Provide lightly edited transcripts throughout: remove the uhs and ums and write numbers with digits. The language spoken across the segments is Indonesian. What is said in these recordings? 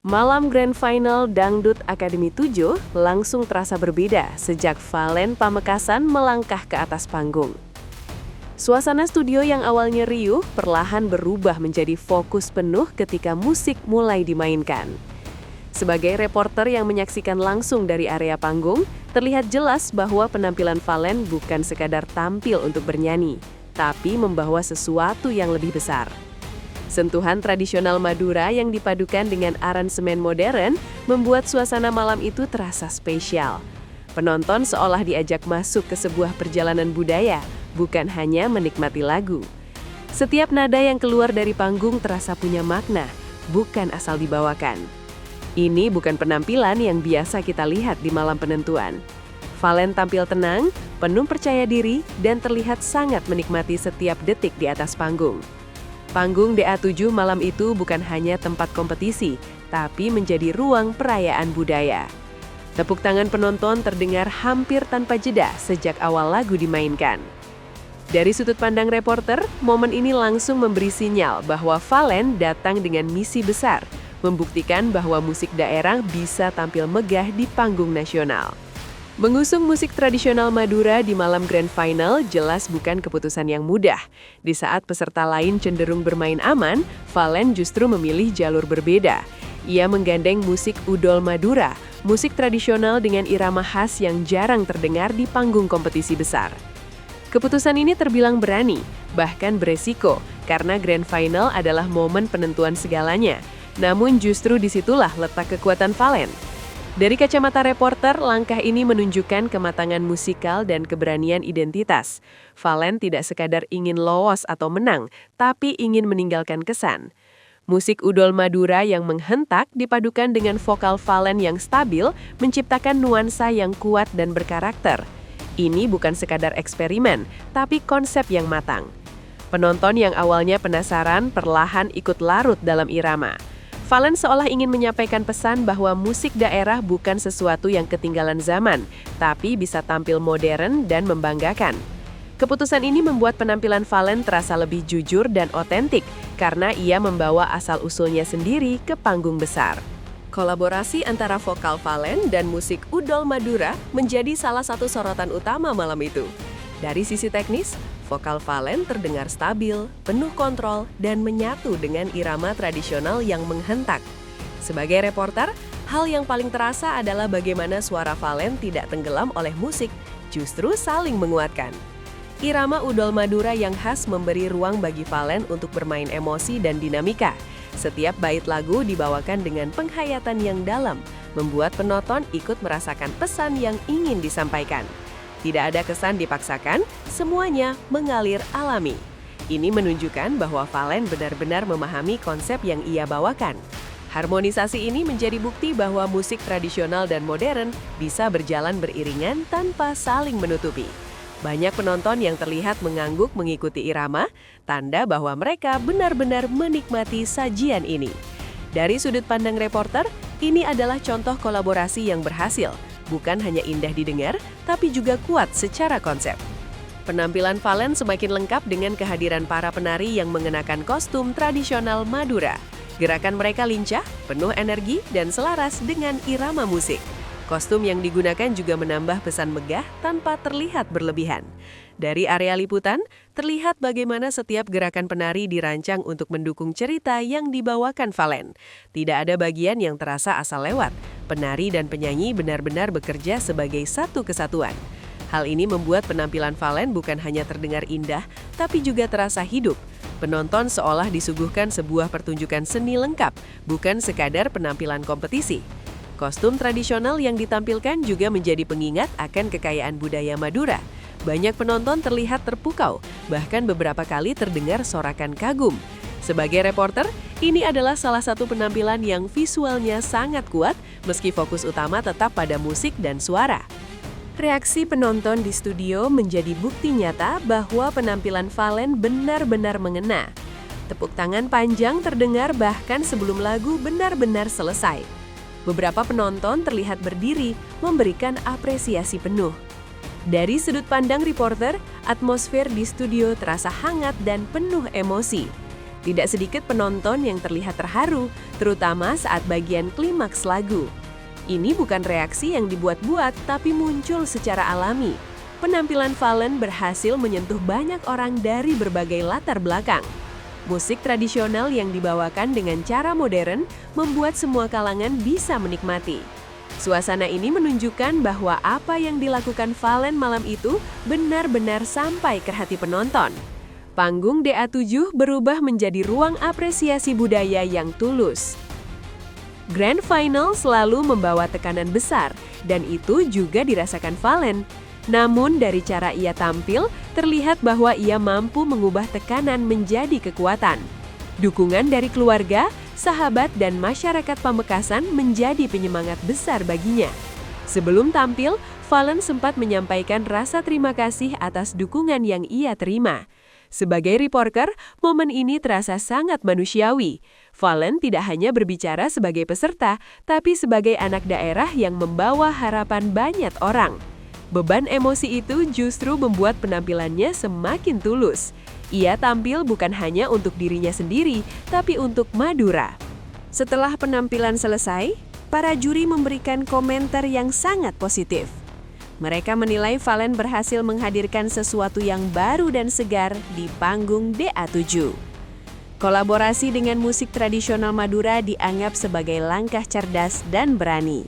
Malam Grand Final Dangdut Akademi 7 langsung terasa berbeda sejak Valen Pamekasan melangkah ke atas panggung. Suasana studio yang awalnya riuh perlahan berubah menjadi fokus penuh ketika musik mulai dimainkan. Sebagai reporter yang menyaksikan langsung dari area panggung, terlihat jelas bahwa penampilan Valen bukan sekadar tampil untuk bernyanyi, tapi membawa sesuatu yang lebih besar. Sentuhan tradisional Madura yang dipadukan dengan aransemen modern membuat suasana malam itu terasa spesial. Penonton seolah diajak masuk ke sebuah perjalanan budaya, bukan hanya menikmati lagu. Setiap nada yang keluar dari panggung terasa punya makna, bukan asal dibawakan. Ini bukan penampilan yang biasa kita lihat di malam penentuan. Valen tampil tenang, penuh percaya diri, dan terlihat sangat menikmati setiap detik di atas panggung. Panggung DA7 malam itu bukan hanya tempat kompetisi, tapi menjadi ruang perayaan budaya. Tepuk tangan penonton terdengar hampir tanpa jeda sejak awal lagu dimainkan. Dari sudut pandang reporter, momen ini langsung memberi sinyal bahwa Valen datang dengan misi besar, membuktikan bahwa musik daerah bisa tampil megah di panggung nasional. Mengusung musik tradisional Madura di malam Grand Final jelas bukan keputusan yang mudah. Di saat peserta lain cenderung bermain aman, Valen justru memilih jalur berbeda. Ia menggandeng musik udol Madura, musik tradisional dengan irama khas yang jarang terdengar di panggung kompetisi besar. Keputusan ini terbilang berani, bahkan beresiko, karena Grand Final adalah momen penentuan segalanya. Namun justru disitulah letak kekuatan Valen. Dari kacamata reporter, langkah ini menunjukkan kematangan musikal dan keberanian identitas. Valen tidak sekadar ingin lolos atau menang, tapi ingin meninggalkan kesan. Musik udol Madura yang menghentak dipadukan dengan vokal Valen yang stabil, menciptakan nuansa yang kuat dan berkarakter. Ini bukan sekadar eksperimen, tapi konsep yang matang. Penonton yang awalnya penasaran perlahan ikut larut dalam irama. Valen seolah ingin menyampaikan pesan bahwa musik daerah bukan sesuatu yang ketinggalan zaman, tapi bisa tampil modern dan membanggakan. Keputusan ini membuat penampilan Valen terasa lebih jujur dan otentik, karena ia membawa asal-usulnya sendiri ke panggung besar. Kolaborasi antara vokal Valen dan musik udol Madura menjadi salah satu sorotan utama malam itu. Dari sisi teknis, vokal Valen terdengar stabil, penuh kontrol, dan menyatu dengan irama tradisional yang menghentak. Sebagai reporter, hal yang paling terasa adalah bagaimana suara Valen tidak tenggelam oleh musik, justru saling menguatkan. Irama udol Madura yang khas memberi ruang bagi Valen untuk bermain emosi dan dinamika. Setiap bait lagu dibawakan dengan penghayatan yang dalam, membuat penonton ikut merasakan pesan yang ingin disampaikan. Tidak ada kesan dipaksakan, semuanya mengalir alami. Ini menunjukkan bahwa Valen benar-benar memahami konsep yang ia bawakan. Harmonisasi ini menjadi bukti bahwa musik tradisional dan modern bisa berjalan beriringan tanpa saling menutupi. Banyak penonton yang terlihat mengangguk mengikuti irama, tanda bahwa mereka benar-benar menikmati sajian ini. Dari sudut pandang reporter, ini adalah contoh kolaborasi yang berhasil. Bukan hanya indah didengar, tapi juga kuat secara konsep. Penampilan Valen semakin lengkap dengan kehadiran para penari yang mengenakan kostum tradisional Madura. Gerakan mereka lincah, penuh energi, dan selaras dengan irama musik. Kostum yang digunakan juga menambah pesan megah tanpa terlihat berlebihan. Dari area liputan, terlihat bagaimana setiap gerakan penari dirancang untuk mendukung cerita yang dibawakan Valen. Tidak ada bagian yang terasa asal lewat. Penari dan penyanyi benar-benar bekerja sebagai satu kesatuan. Hal ini membuat penampilan Valen bukan hanya terdengar indah, tapi juga terasa hidup. Penonton seolah disuguhkan sebuah pertunjukan seni lengkap, bukan sekadar penampilan kompetisi. Kostum tradisional yang ditampilkan juga menjadi pengingat akan kekayaan budaya Madura. Banyak penonton terlihat terpukau, bahkan beberapa kali terdengar sorakan kagum. Sebagai reporter, ini adalah salah satu penampilan yang visualnya sangat kuat, meski fokus utama tetap pada musik dan suara. Reaksi penonton di studio menjadi bukti nyata bahwa penampilan Valen benar-benar mengena. Tepuk tangan panjang terdengar bahkan sebelum lagu benar-benar selesai. Beberapa penonton terlihat berdiri, memberikan apresiasi penuh. Dari sudut pandang reporter, atmosfer di studio terasa hangat dan penuh emosi. Tidak sedikit penonton yang terlihat terharu, terutama saat bagian klimaks lagu. Ini bukan reaksi yang dibuat-buat, tapi muncul secara alami. Penampilan Fallen berhasil menyentuh banyak orang dari berbagai latar belakang. Musik tradisional yang dibawakan dengan cara modern membuat semua kalangan bisa menikmati. Suasana ini menunjukkan bahwa apa yang dilakukan Fallen malam itu benar-benar sampai ke hati penonton. Panggung DA7 berubah menjadi ruang apresiasi budaya yang tulus. Grand Final selalu membawa tekanan besar, dan itu juga dirasakan Fallen. Namun dari cara ia tampil, terlihat bahwa ia mampu mengubah tekanan menjadi kekuatan. Dukungan dari keluarga, sahabat, dan masyarakat Pamekasan menjadi penyemangat besar baginya. Sebelum tampil, Fallen sempat menyampaikan rasa terima kasih atas dukungan yang ia terima. Sebagai reporter, momen ini terasa sangat manusiawi. Fallen tidak hanya berbicara sebagai peserta, tapi sebagai anak daerah yang membawa harapan banyak orang. Beban emosi itu justru membuat penampilannya semakin tulus. Ia tampil bukan hanya untuk dirinya sendiri, tapi untuk Madura. Setelah penampilan selesai, para juri memberikan komentar yang sangat positif. Mereka menilai Fallen berhasil menghadirkan sesuatu yang baru dan segar di panggung DA7. Kolaborasi dengan musik tradisional Madura dianggap sebagai langkah cerdas dan berani.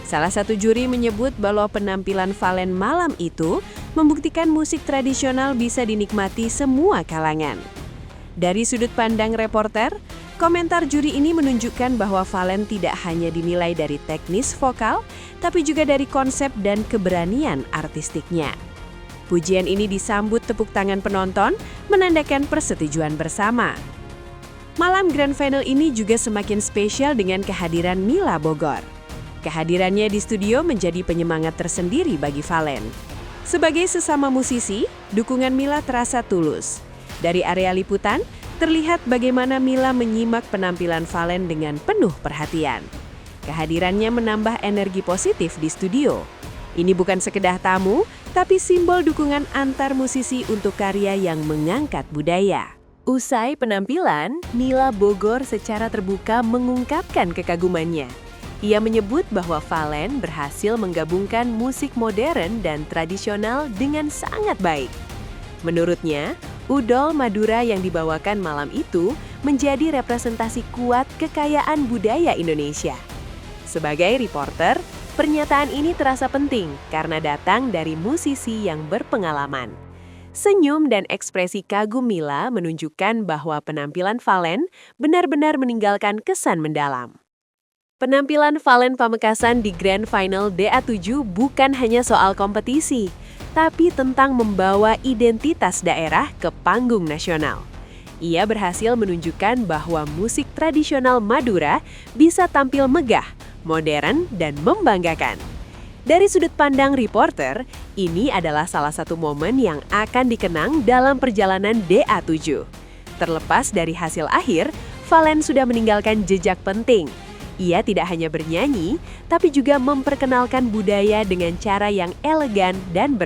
Salah satu juri menyebut bahwa penampilan Fallen malam itu membuktikan musik tradisional bisa dinikmati semua kalangan. Dari sudut pandang reporter, komentar juri ini menunjukkan bahwa Fallen tidak hanya dinilai dari teknis vokal, tapi juga dari konsep dan keberanian artistiknya. Pujian ini disambut tepuk tangan penonton, menandakan persetujuan bersama. Malam Grand Final ini juga semakin spesial dengan kehadiran Mila Bogor. Kehadirannya di studio menjadi penyemangat tersendiri bagi Fallen. Sebagai sesama musisi, dukungan Mila terasa tulus. Dari area liputan, terlihat bagaimana Mila menyimak penampilan Fallen dengan penuh perhatian. Kehadirannya menambah energi positif di studio. Ini bukan sekedar tamu, tapi simbol dukungan antar musisi untuk karya yang mengangkat budaya. Usai penampilan, Mila Bogor secara terbuka mengungkapkan kekagumannya. Ia menyebut bahwa Fallen berhasil menggabungkan musik modern dan tradisional dengan sangat baik. Menurutnya, udol Madura yang dibawakan malam itu menjadi representasi kuat kekayaan budaya Indonesia. Sebagai reporter, pernyataan ini terasa penting karena datang dari musisi yang berpengalaman. Senyum dan ekspresi kagum Mila menunjukkan bahwa penampilan Fallen benar-benar meninggalkan kesan mendalam. Penampilan Fallen Pamekasan di Grand Final DA7 bukan hanya soal kompetisi, tapi tentang membawa identitas daerah ke panggung nasional. Ia berhasil menunjukkan bahwa musik tradisional Madura bisa tampil megah, modern, dan membanggakan. Dari sudut pandang reporter, ini adalah salah satu momen yang akan dikenang dalam perjalanan DA7. Terlepas dari hasil akhir, Fallen sudah meninggalkan jejak penting. Ia tidak hanya bernyanyi, tapi juga memperkenalkan budaya dengan cara yang elegan dan berkelas.